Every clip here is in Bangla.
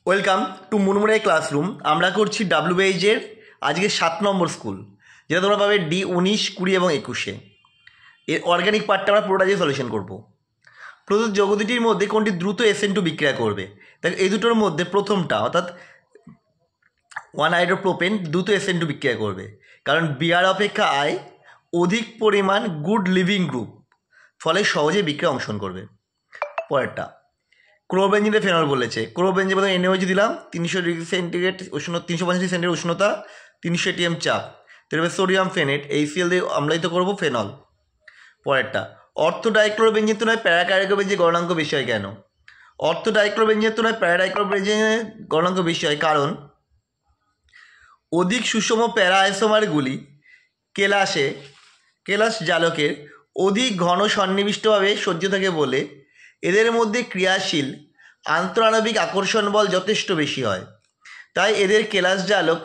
Welcome to মুনমুরাই classroom. আমরা করছি ডাব্লিউবিএইচের আজকে 7 নম্বর স্কুল, যেটা তোমরা পাবে D 19, 20 এবং 21-এ। এর অর্গ্যানিক পার্টটা আমরা পুরোটা দিয়ে সলিউশন করবো। প্রদত্ত যৌগ দুটির মধ্যে কোনটি দ্রুত SN2 বিক্রিয়া করবে? দেখো এই দুটোর মধ্যে প্রথমটা অর্থাৎ 1-হাইড্রোপ্রোপেন দ্রুত SN2 বিক্রিয়া করবে, কারণ বিআর অপেক্ষা আই অধিক পরিমাণ গুড লিভিং গ্রুপ, ফলে সহজে বিক্রিয়া অংশগ্রহণ করবে। পরেরটা ক্লোরোবেনজিনে ফেনল বলেছে। ক্লোরোবেনজিন প্রথমে NaOH দিলাম, 300 ডিগ্রি সেন্টিগ্রেড উষ্ণ 350 ডিগ্রি সেন্টিগ্রেড উষ্ণতা, 300 ATM চাপ, তারপরে সোডিয়াম ফেনেট HCl দিয়ে অম্লায়িত করবো ফেনল। পরেরটা অর্থ ডাইক্লোরোবেনজিনের তুলনায় প্যারাকার্বোবেনজিনের গলনাঙ্ক বেশি হয় কেন? অর্থ ডাইক্লোরোবেনজিনের তুলনায় প্যারাডাইক্লোরোবেনজিনের গলনাঙ্ক বেশি হয় কারণ অধিক সুষম প্যারা আইসোমারগুলি কেলাস জালকের অধিক ঘন সন্নিবিষ্টভাবে সজ্জিত থাকে বলে এদের মধ্যে ক্রিয়াশীল আন্তঃআণবিক আকর্ষণ বল যথেষ্ট বেশি হয়। তাই এদের কেলাস জালক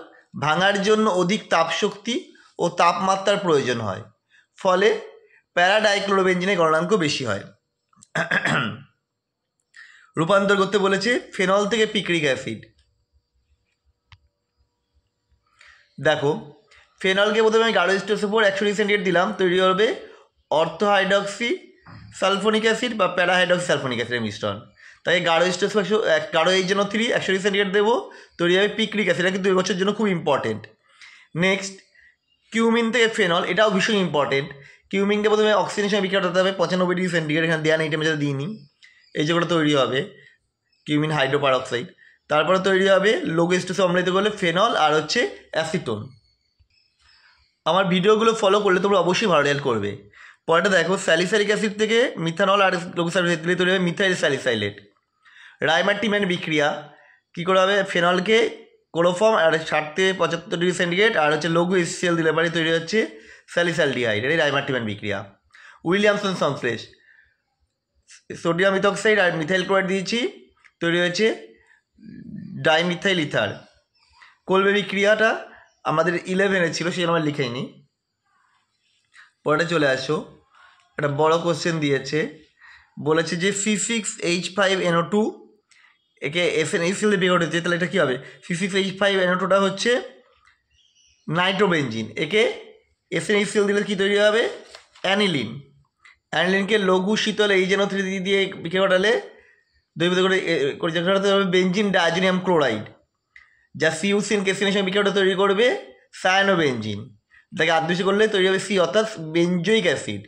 ভাঙার জন্য অধিক তাপশক্তি ও তাপমাত্রার প্রয়োজন হয়, ফলে প্যারাডাইক্লোরোবেনজিনের গলনাঙ্ক বেশি হয়। রূপান্তর করতে বলেছে ফেনল থেকে পিক্রিক অ্যাসিড। দেখো ফেনলকে প্রথমে আমি গাঢ় স্টোরেজের উপর 100 ডিগ্রি সেন্টিগ্রেড দিলাম, তৈরি হবে অর্থ হাইড্রক্সি সালফোনিক অ্যাসিড বা প্যারাহাইড্রক্সি সালফোনিক অ্যাসিডের মিশ্রণ। তাই গাঢ় স্টোরেজ গাঢ় H3 100 ডিগ্রি সেন্টিগ্রেড দেবো, তৈরি হবে পিক্রিক অ্যাসিড। এটা কিন্তু 2 বছরের জন্য খুব ইম্পর্টেন্ট। নেক্সট কিউমিন থেকে ফেনল, এটাও ভীষণ ইম্পর্টেন্ট। কিউমিনকে প্রথমে অক্সিজেনের সঙ্গে বিক্রিয়া করতে হবে 95 ডিগ্রি সেন্টিগ্রেড, এখানে দেওয়া নেই, টেম্পারেচার দিইনি। এই যেগুলো তৈরি হবে কিউমিন হাইড্রোপারঅক্সাইড। তারপরে তৈরি হবে লোগ স্টোরেজে অম্লায়িত করলে ফেনল আর হচ্ছে অ্যাসিটোন। আমার ভিডিওগুলো ফলো করলে তোমরা অবশ্যই ভালো রেজাল্ট করবে। পরেরটা দেখো স্যালিসাইলিক অ্যাসিড থেকে মিথানল আর লোগোসাইলেট দিলে তৈরি হবে মিথাইল স্যালিসাইলেট। রাইমার্টিম্যান বিক্রিয়া কী করে হবে? ফেনলকে ক্লোরোফর্ম আর 60 থেকে 75 ডিগ্রি সেন্টিগ্রেড আর হচ্ছে লঘু HCl দিলে পারে তৈরি হচ্ছে স্যালিসাইলডিহাইড। এটাই রাইমার্টিম্যান বিক্রিয়া। উইলিয়ামসন সংশ্লেষ সোডিয়াম ইথক্সাইড আর মিথাইল ক্লোরাইড দিয়েছি, তৈরি হয়েছে ডাইমিথাইল ইথার। কোলবে বিক্রিয়াটা আমাদের 11-এ ছিল, সেই আমরা লিখেইনি। পরেটা চলে আসো, একটা বড় কোশ্চেন দিয়েছে, বলেছে যে C6H5NO2 একে SnHCl দিয়ে বিক্রিয়া হচ্ছে, তাহলে এটা কী হবে? C6H5NO2টা হচ্ছে নাইট্রোবেনজিন, একে SnHCl দিলে কী তৈরি হবে? অ্যানিলিন। অ্যানিলিনকে লঘু শীতল HNO3 দিয়ে বিক্রিয়া ঘটালে দ্রবীভূত করে ঘটাতে হবে বেনজিন ডায়াজোনিয়াম ক্লোরাইড, যা সিউসিন কেসিনের সঙ্গে বিক্রিয়াটা তৈরি করবে সায়ানোবেনজিন। তাকে আদৃশ্য করলে তৈরি হবে C অর্থাৎ বেনজোইক অ্যাসিড,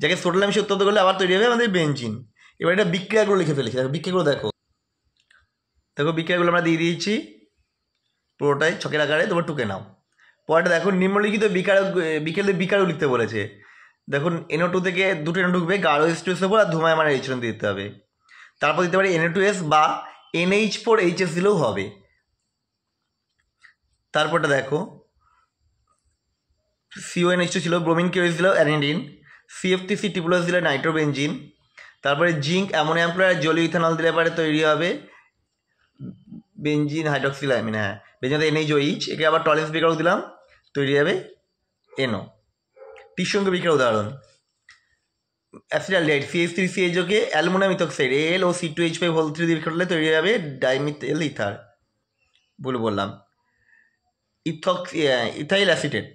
যাকে সোডিয়াম সে উত্তপ্ত করলে আবার তৈরি হবে আমাদের বেনজিন। এবার এটা বিক্রিয়াগুলো লিখে ফেলেছি। দেখো বিক্রিয়াগুলো দেখো বিক্রিয়াগুলো আমরা দিয়ে দিয়েছি পুরোটাই ছকের আকারে, তোমরা টুকে নাও। পরেরটা দেখো নিম্নলিখিত বিকারও লিখতে বলেছে। দেখুন NO2 থেকে দুটো NO ঢুকবে, গাঢ় স্টোরেজের উপর আর ধূমায়মান H দিতে হবে। তারপর দিতে পারি Na2S বা NH4HS দিলেও হবে। তারপরটা দেখো CONH2 ছিল, ব্রোমিন KOH দিল অ্যানিলিন, CF3C ট্রিপল দিলে নাইট্রোবেনজিন। তারপরে জিঙ্ক অ্যামোনিয়াম ক্লোরাইড জলীয় ইথানল দিলে পারে তৈরি হবে বেনজিন হাইড্রক্সিল অ্যামিন। হ্যাঁ, বেনজিন NaOH, একে আবার টলেন্স বিক্রিয়া দিলাম, তৈরি হবে NO। টির বিক্রিয়ার উদাহরণ অ্যাসিটালডিহাইড CH3CHO কে অ্যালুমিনিয়াম ইথক্সাইড AlO2H5 দিয়ে বিক্রিয়া করলে তৈরি হবে ডাইমিথাইল ইথার। ভুল বললাম, ইথাইল অ্যাসিটেট।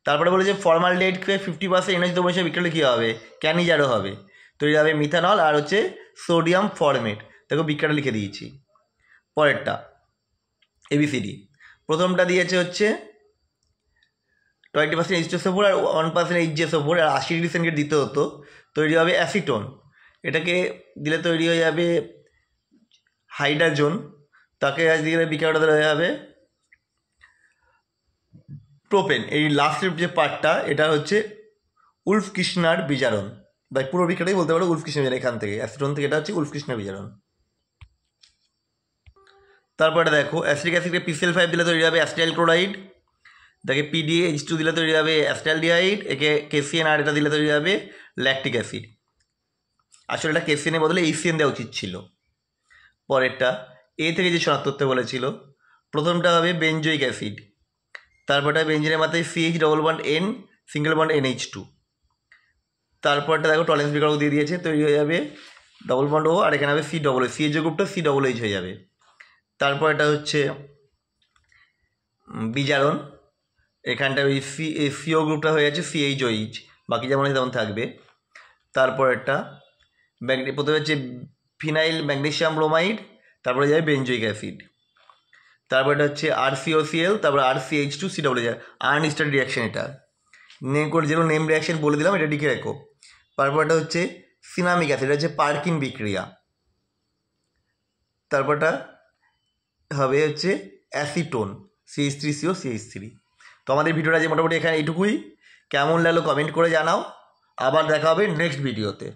তারপরে বলে যে ফর্মালডিহাইডকে 50% এনার্জি বসে বিক্রিয়া কী হবে? ক্যানিজারও হবে, তৈরি হবে মিথানল আর হচ্ছে সোডিয়াম ফরমেট। দেখো বিক্রিয়াটা লিখে দিয়েছি। পরেরটা ABCD। প্রথমটা দিয়েছে হচ্ছে 20% H2SO4 আর 1% HGSO4 আর 80 ডিগ্রি সেন্টিগ্রেড দিতে হতো, তৈরি হবে অ্যাসিটোন। এটাকে দিলে তৈরি হয়ে যাবে হাইড্রোজেন, তাকে দিলে বিক্রিয়াটা হয়ে যাবে প্রোপেন। এই লাস্টের যে পার্টটা এটা হচ্ছে উলফ কৃষ্ণার বিজারণ, বা পুরো বিক্রিয়াটাই বলতে পারো উলফ কৃষ্ণার বিজারণ। এখান থেকে অ্যাসিটোন থেকে এটা হচ্ছে উলফ কৃষ্ণার বিজারণ। তারপরে দেখো অ্যাসিটিক অ্যাসিডকে PCl5 দিলে তৈরি হবে অ্যাসিটাইল ক্লোরাইড, তাকে PDH2 দিলে তৈরি হবে অ্যাসিটালডিহাইড, একে KCN আর এটা দিলে তৈরি হবে ল্যাকটিক অ্যাসিড। আসলে এটা KCN এর বদলে HCN দেওয়া উচিত ছিল। পরেরটা A থেকে যে শনাক্ত করতে বলেছিল, প্রথমটা হবে বেনজোইক অ্যাসিড, তারপরটা বেনজিনের মাথায় CH double bond N single bond NH2। তারপরটা দেখো টলেন্স বিক্রিয়া দিয়ে দিয়েছে, তৈরি হয়ে যাবে ডবল বন্ড ও, আর এখানে হবে সি ডবল এইচ, সিএইচ গ্রুপটা সি ডবল এইচ হয়ে যাবে। তারপর এটা হচ্ছে বিজারণ, এখানটা ওই সিও গ্রুপটা হয়ে যাচ্ছে সিএইচওইচ, বাকি যেমন আছে তেমন থাকবে। তারপর একটা প্রথমে হচ্ছে ফিনাইল ম্যাগনেসিয়াম ব্রোমাইড, তারপরে যাবে বেঞ্জোইক অ্যাসিড। তারপর এটা হচ্ছে RCOCl, তারপর RCH2 COOH, আনস্টার্ট রিয়াকশন। এটা নেম করে যেগুলো নেম রিয়াকশন বলে দিলাম, এটা লিখে রেখো। তারপর এটা হচ্ছে সিনামিক অ্যাসিড, এটা হচ্ছে পার্কিন বিক্রিয়া। তারপরটা হবে হচ্ছে অ্যাসিটোন, CH3CO CH3। তো আমাদের ভিডিওটা যে মোটামুটি এখানে এইটুকুই। কেমন লাগলো কমেন্ট করে জানাও। আবার দেখা হবে নেক্সট ভিডিওতে।